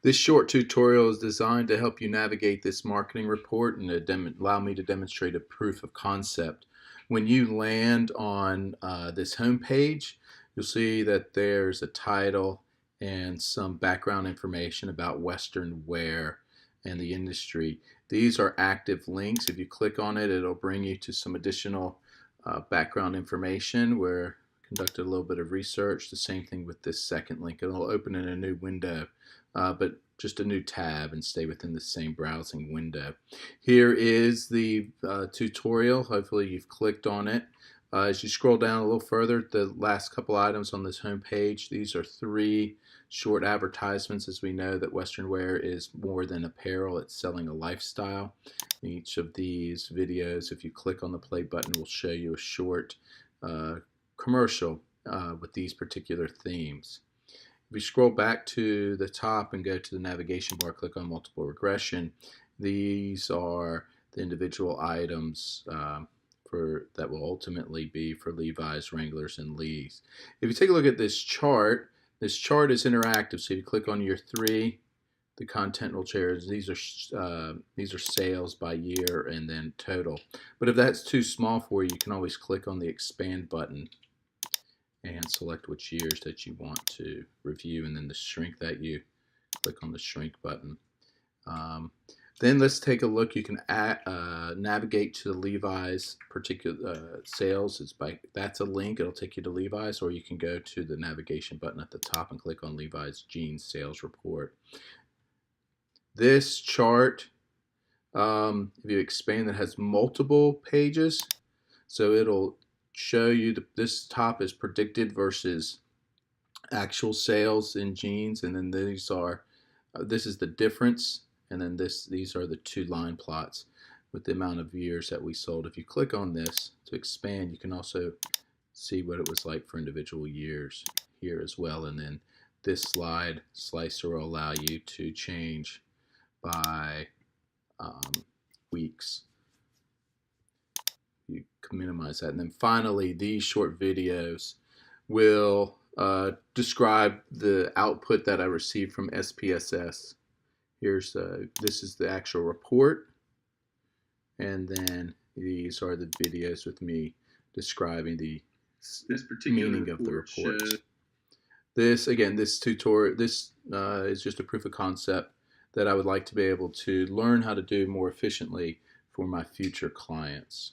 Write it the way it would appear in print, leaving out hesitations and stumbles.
This short tutorial is designed to help you navigate this marketing report and allow me to demonstrate a proof of concept. When you land on this home page, you'll see that there's a title and some background information about Western wear and the industry. These are active links. If you click on it, it'll bring you to some additional background information where I conducted a little bit of research. The same thing with this second link. It'll open in a new window. But just a new tab and stay within the same browsing window. Here is the tutorial. Hopefully you've clicked on it. As you scroll down a little further, the last couple items on this home page, these are 3 short advertisements. As we know that Western wear is more than apparel, it's selling a lifestyle. Each of these videos, if you click on the play button, will show you a short commercial with these particular themes. If we scroll back to the top and go to the navigation bar, click on multiple regression, these are the individual items that will ultimately be for Levi's, Wranglers, and Lee's. If you take a look at this chart is interactive. So if you click on your 3, the content will change. These are sales by year and then total. But if that's too small for you, you can always click on the expand button and select which years that you want to review, and then to shrink that, you click on the shrink button. Then let's take a look. You can navigate to the Levi's particular sales. That's a link. It'll take you to Levi's, or you can go to the navigation button at the top and click on Levi's jeans sales report. This chart, if you expand, it has multiple pages, so it'll show you this top is predicted versus actual sales in jeans, and then these are this is the difference, and then these are the 2 line plots with the amount of years that we sold. If you click on this to expand, you can also see what it was like for individual years here as well, and then this slide slicer will allow you to change by weeks. You can minimize that. And then finally, these short videos will describe the output that I received from SPSS. This is the actual report, and then these are the videos with me describing the meaning of the report. This tutorial, is just a proof of concept that I would like to be able to learn how to do more efficiently for my future clients.